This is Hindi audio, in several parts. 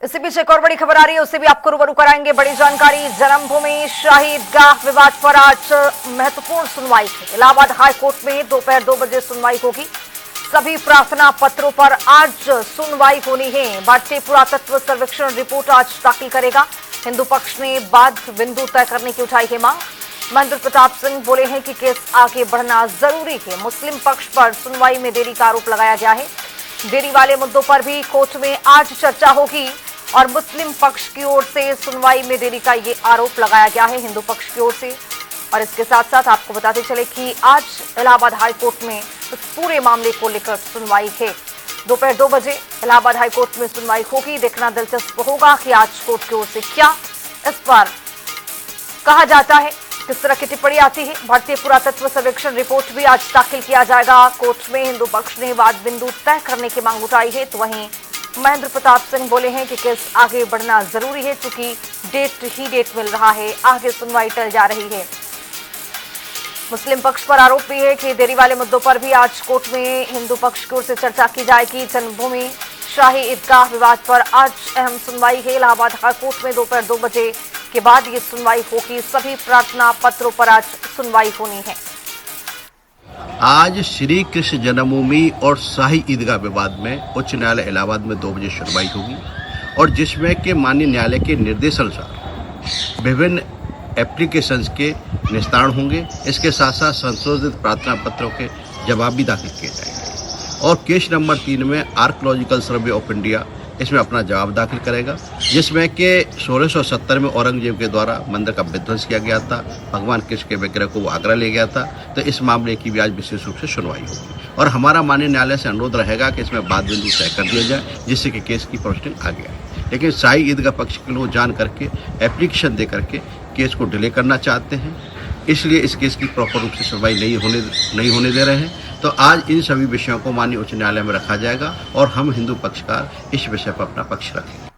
इसी बीच एक और बड़ी खबर आ रही है, उससे भी आपको रूबरू कराएंगे। बड़ी जानकारी, जन्मभूमि शाही ईदगाह विवाद पर आज महत्वपूर्ण सुनवाई है। इलाहाबाद हाई कोर्ट में दोपहर 2 बजे सुनवाई होगी। सभी प्रार्थना पत्रों पर आज सुनवाई होनी है। भारतीय पुरातत्व सर्वेक्षण रिपोर्ट आज दाखिल करेगा। हिंदू पक्ष ने बाद बिंदु तय करने की उठाई है मांग। महेंद्र प्रताप सिंह बोले हैं कि केस आगे बढ़ना जरूरी है। मुस्लिम पक्ष पर सुनवाई में देरी का आरोप लगाया गया है। देरी वाले मुद्दों पर भी कोर्ट में आज चर्चा होगी और मुस्लिम पक्ष की ओर से सुनवाई में देरी का ये आरोप लगाया गया है हिंदू पक्ष की ओर से। और इसके साथ साथ आपको बताते चले कि आज इलाहाबाद हाई कोर्ट में इस पूरे मामले को लेकर सुनवाई है। दोपहर 2 बजे इलाहाबाद हाई कोर्ट में सुनवाई होगी। देखना दिलचस्प होगा कि आज कोर्ट की ओर से क्या इस पर कहा जाता है, किस तरह की टिप्पणी आती है। भारतीय पुरातत्व सर्वेक्षण रिपोर्ट भी आज दाखिल किया जाएगा कोर्ट में। हिंदू पक्ष ने वाद बिंदु तय करने की मांग उठाई है, तो वहीं महेंद्र प्रताप सिंह बोले हैं कि केस आगे बढ़ना जरूरी है, क्योंकि डेट मिल रहा है, आगे सुनवाई टल जा रही है। मुस्लिम पक्ष पर आरोप भी है कि देरी वाले मुद्दों पर भी आज कोर्ट में हिंदू पक्ष की ओर से चर्चा की जाएगी। जन्मभूमि शाही ईदगाह विवाद पर आज अहम सुनवाई है। इलाहाबाद हाई कोर्ट में दोपहर 2 बजे के बाद ये सुनवाई होगी। सभी प्रार्थना पत्रों पर आज सुनवाई होनी है। आज श्री कृष्ण जन्मभूमि और शाही ईदगाह विवाद में उच्च न्यायालय इलाहाबाद में 2 बजे सुनवाई होगी और जिसमें के माननीय न्यायालय के निर्देशानुसार विभिन्न एप्लीकेशंस के निस्तारण होंगे। इसके साथ साथ संशोधित प्रार्थना पत्रों के जवाब भी दाखिल किए जाएंगे और केस नंबर 3 में आर्कियोलॉजिकल सर्वे ऑफ इंडिया इसमें अपना जवाब दाखिल करेगा, जिसमें कि 1670 में औरंगजेब के द्वारा मंदिर का विध्वंस किया गया था। भगवान कृष्ण के विग्रह को वो आगरा ले गया था। तो इस मामले की भी आज विशेष रूप से सुनवाई होगी और हमारा माननीय न्यायालय से अनुरोध रहेगा कि इसमें बाद बिंदु तय कर दिया जाए, जिससे कि केस की प्रोसीडिंग आगे आए। लेकिन शाही ईदगाह पक्ष के लोग जान करके एप्लीकेशन दे करके केस को डिले करना चाहते हैं, इसलिए इस केस की प्रॉपर रूप से सुनवाई नहीं होने दे रहे हैं। तो आज इन सभी विषयों को माननीय उच्च न्यायालय में रखा जाएगा और हम हिंदू पक्षकार इस विषय पर अपना पक्ष रखेंगे।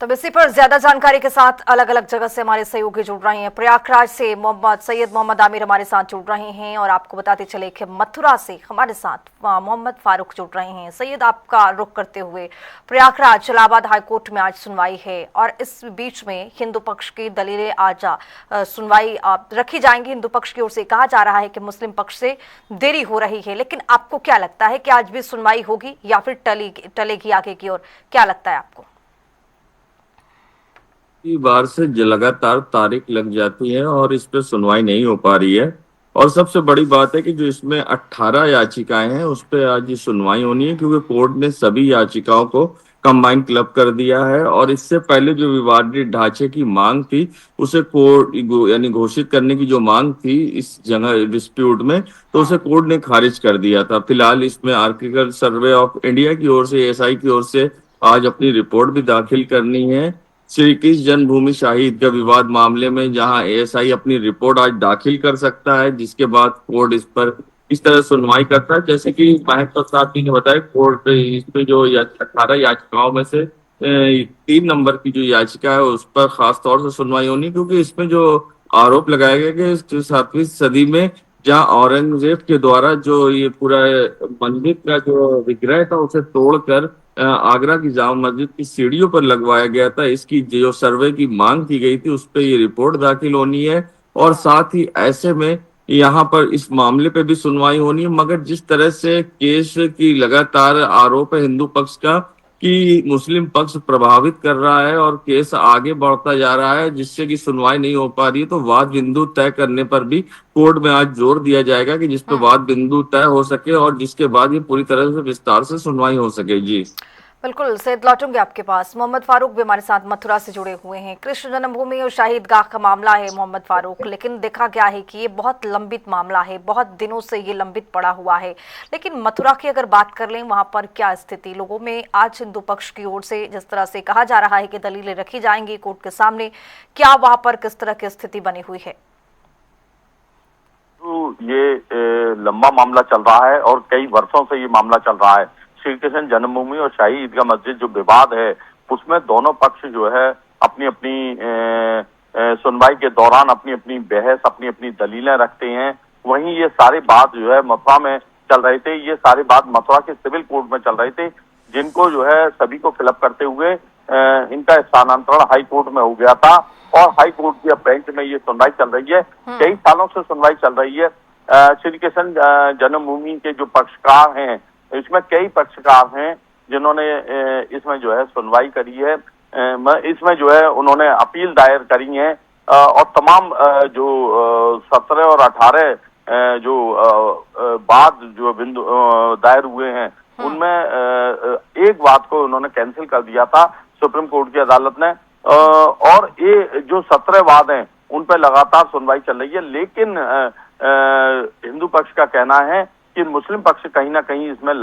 तब इसी पर ज्यादा जानकारी के साथ अलग अलग जगह से हमारे सहयोगी जुड़ रहे हैं। प्रयागराज से सैयद मोहम्मद आमिर हमारे साथ जुड़ रहे हैं और आपको बताते चले कि मथुरा से हमारे साथ मोहम्मद फारूक जुड़ रहे हैं। सैयद, आपका रुख करते हुए प्रयागराज इलाहाबाद हाईकोर्ट में आज सुनवाई है और इस बीच में हिंदू पक्ष की दलीलें आज सुनवाई रखी जाएंगी। हिंदू पक्ष की ओर से कहा जा रहा है कि मुस्लिम पक्ष से देरी हो रही है, लेकिन आपको क्या लगता है कि आज भी सुनवाई होगी या फिर टलेगी आगे की ओर? क्या लगता है आपको? बार से लगातार तारीख लग जाती है और इस पे सुनवाई नहीं हो पा रही है। और सबसे बड़ी बात है कि जो इसमें 18 याचिकाएं हैं उस पे आज ये सुनवाई होनी है, क्योंकि कोर्ट ने सभी याचिकाओं को कंबाइंड क्लब कर दिया है। और इससे पहले जो विवादित ढांचे की मांग थी उसे कोर्ट यानी घोषित करने की जो मांग थी इस जगह डिस्प्यूट में, तो उसे कोर्ट ने खारिज कर दिया था। फिलहाल इसमें आर्कियोलॉजिकल सर्वे ऑफ इंडिया की ओर से, एएसआई की ओर से आज अपनी रिपोर्ट भी दाखिल करनी है श्री कृष्ण जन्मभूमि शाही ईदगाह विवाद मामले में, जहां एएसआई अपनी रिपोर्ट आज दाखिल कर सकता है, जिसके बाद कोर्ट इस पर इस तरह सुनवाई करता है। जैसे कि महेंद्र प्रताप जी ने बताया, कोर्ट इसमें जो 18 याचिकाओं में से 3 नंबर की जो याचिका है उस पर खास तौर से सुनवाई होनी, क्योंकि इसमें जो आरोप लगाया गया कि 7वीं सदी में जहाँ औरंगजेब के द्वारा जो ये पूरा मंदिर का जो विग्रह था उसे तोड़कर आगरा की जामा मस्जिद की सीढ़ियों पर लगवाया गया था, इसकी जो सर्वे की मांग की गई थी उस पर ये रिपोर्ट दाखिल होनी है। और साथ ही ऐसे में यहाँ पर इस मामले पे भी सुनवाई होनी है। मगर जिस तरह से केस की लगातार आरोप है हिंदू पक्ष का कि मुस्लिम पक्ष प्रभावित कर रहा है और केस आगे बढ़ता जा रहा है, जिससे कि सुनवाई नहीं हो पा रही है, तो वाद बिंदु तय करने पर भी कोर्ट में आज जोर दिया जाएगा कि जिस पर वाद बिंदु तय हो सके और जिसके बाद ये पूरी तरह से विस्तार से सुनवाई हो सके। जी बिल्कुल सैयद, लौटूंगे आपके पास। मोहम्मद फारूक भी हमारे साथ मथुरा से जुड़े हुए हैं। कृष्ण जन्मभूमि और शाही ईदगाह का मामला है मोहम्मद फारूक, लेकिन देखा गया है कि ये बहुत लंबित मामला है, बहुत दिनों से ये लंबित पड़ा हुआ है। लेकिन मथुरा की अगर बात कर लें, वहां पर क्या स्थिति लोगों में आज हिंदू पक्ष की ओर से जिस तरह से कहा जा रहा है कि दलीलें रखी जाएंगी कोर्ट के सामने, क्या वहां पर किस तरह की स्थिति बनी हुई है? तो ये लंबा मामला चल रहा है और कई वर्षों से ये मामला चल रहा है। श्री कृष्ण जन्मभूमि और शाही ईदगाह मस्जिद जो विवाद है उसमें दोनों पक्ष जो है अपनी अपनी सुनवाई के दौरान अपनी अपनी बहस, अपनी अपनी दलीलें रखते हैं। वहीं ये सारे बात जो है मथुरा में चल रहे थे, ये सारे बात मथुरा के सिविल कोर्ट में चल रहे थे, जिनको जो है सभी को फिलअप करते हुए इनका स्थानांतरण हाई कोर्ट में हो गया था और हाई कोर्ट की अब बेंच में ये सुनवाई चल रही है। कई सालों से सुनवाई चल रही है। श्री कृष्ण जन्मभूमि के जो पक्षकार हैं, इसमें कई पक्षकार हैं जिन्होंने इसमें जो है सुनवाई करी है। इसमें जो है उन्होंने अपील दायर करी है और तमाम जो 17 और 18 जो बाद जो बिंदु दायर हुए हैं उनमें एक बात को उन्होंने कैंसिल कर दिया था सुप्रीम कोर्ट की अदालत ने, और ये जो 17 वाद हैं उन पर लगातार सुनवाई चल रही है। लेकिन हिंदू पक्ष का कहना है कि मुस्लिम पक्ष कहीं ना कहीं इसमें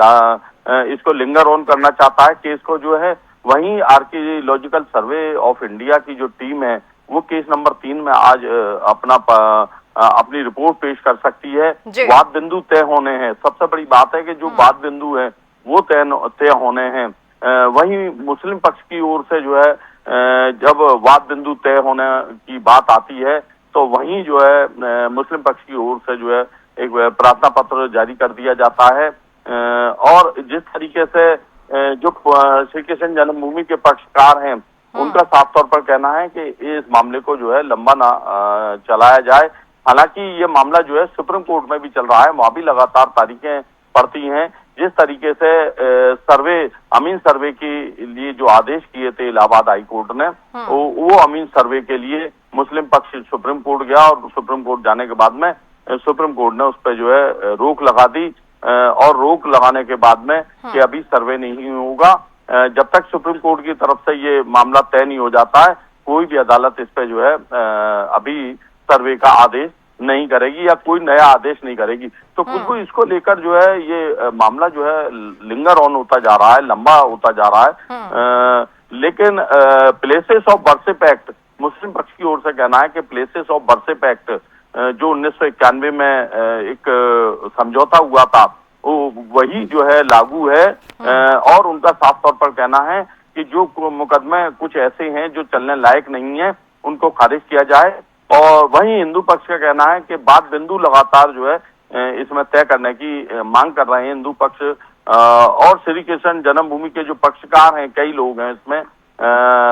इसको लिंगर ऑन करना चाहता है केस को जो है। वहीं आर्कियोलॉजिकल सर्वे ऑफ इंडिया की जो टीम है वो केस नंबर 3 में आज अपनी रिपोर्ट पेश कर सकती है। वाद बिंदु तय होने हैं। सबसे बड़ी बात है कि जो वाद बिंदु है वो तय होने हैं। वहीं मुस्लिम पक्ष की ओर से जो है जब वाद बिंदु तय होने की बात आती है तो वहीं जो है मुस्लिम पक्ष की ओर से जो है एक प्रार्थना पत्र जारी कर दिया जाता है। और जिस तरीके से जो श्री कृष्ण जन्मभूमि के पक्षकार हैं उनका साफ तौर पर कहना है कि इस मामले को जो है लंबा ना चलाया जाए। हालांकि ये मामला जो है सुप्रीम कोर्ट में भी चल रहा है, वहां भी लगातार तारीखें पड़ती हैं। जिस तरीके से अमीन सर्वे के लिए जो आदेश किए थे इलाहाबाद हाई कोर्ट ने, वो अमीन सर्वे के लिए मुस्लिम पक्ष सुप्रीम कोर्ट गया और सुप्रीम कोर्ट जाने के बाद में सुप्रीम कोर्ट ने उस पर जो है रोक लगा दी। और रोक लगाने के बाद में कि अभी सर्वे नहीं होगा जब तक सुप्रीम कोर्ट की तरफ से ये मामला तय नहीं हो जाता है, कोई भी अदालत इस पे जो है अभी सर्वे का आदेश नहीं करेगी या कोई नया आदेश नहीं करेगी। तो कुछ इसको लेकर जो है ये मामला जो है लिंगर ऑन होता जा रहा है, लंबा होता जा रहा है। लेकिन प्लेसेस ऑफ वर्शिप एक्ट, मुस्लिम पक्ष की ओर से कहना है कि प्लेसेस ऑफ वर्शिप एक्ट जो 1991 में एक समझौता हुआ था वही जो है लागू है। और उनका साफ तौर पर कहना है कि जो मुकदमे कुछ ऐसे हैं जो चलने लायक नहीं है उनको खारिज किया जाए। और वहीं हिंदू पक्ष का कहना है कि बात बिंदु लगातार जो है इसमें तय करने की मांग कर रहे हैं हिंदू पक्ष। और श्री कृष्ण जन्मभूमि के जो पक्षकार हैं, कई लोग हैं इसमें,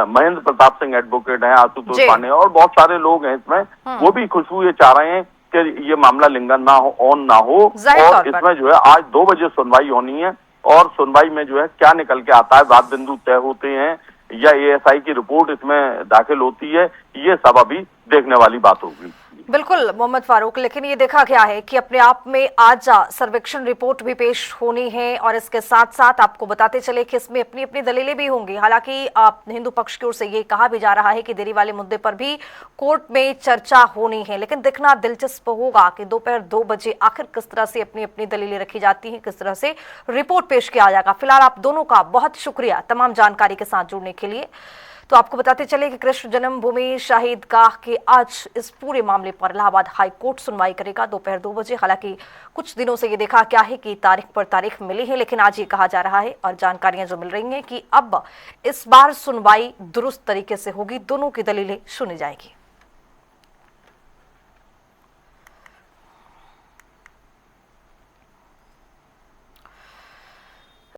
महेंद्र प्रताप सिंह एडवोकेट हैं, आशुतोष पांडे और बहुत सारे लोग हैं इसमें, वो भी खुशबू ये चाह रहे हैं कि ये मामला लिंगर ना हो, ऑन ना हो। और इसमें जो है आज 2 बजे सुनवाई होनी है और सुनवाई में जो है क्या निकल के आता है, वाद बिंदु तय होते हैं या एएसआई की रिपोर्ट इसमें दाखिल होती है, ये सब अभी देखने वाली बात होगी। बिल्कुल मोहम्मद फारूक, लेकिन ये देखा गया है कि अपने आप में आज सर्वेक्षण रिपोर्ट भी पेश होनी है और इसके साथ साथ आपको बताते चले कि इसमें अपनी अपनी दलीलें भी होंगी। हालांकि हिंदू पक्ष की ओर से ये कहा भी जा रहा है कि देरी वाले मुद्दे पर भी कोर्ट में चर्चा होनी है, लेकिन देखना दिलचस्प होगा कि दोपहर 2 बजे आखिर किस तरह से अपनी अपनी दलीलें रखी जाती हैं, किस तरह से रिपोर्ट पेश किया जाएगा। फिलहाल आप दोनों का बहुत शुक्रिया तमाम जानकारी के साथ जुड़ने के लिए। तो आपको बताते चले कि कृष्ण जन्मभूमि शाही ईदगाह के आज इस पूरे मामले पर इलाहाबाद हाई कोर्ट सुनवाई करेगा दोपहर 2 बजे। हालांकि कुछ दिनों से ये देखा क्या है कि तारीख पर तारीख मिली है, लेकिन आज ये कहा जा रहा है और जानकारियां जो मिल रही हैं कि अब इस बार सुनवाई दुरुस्त तरीके से होगी, दोनों की दलीलें सुनी जाएगी।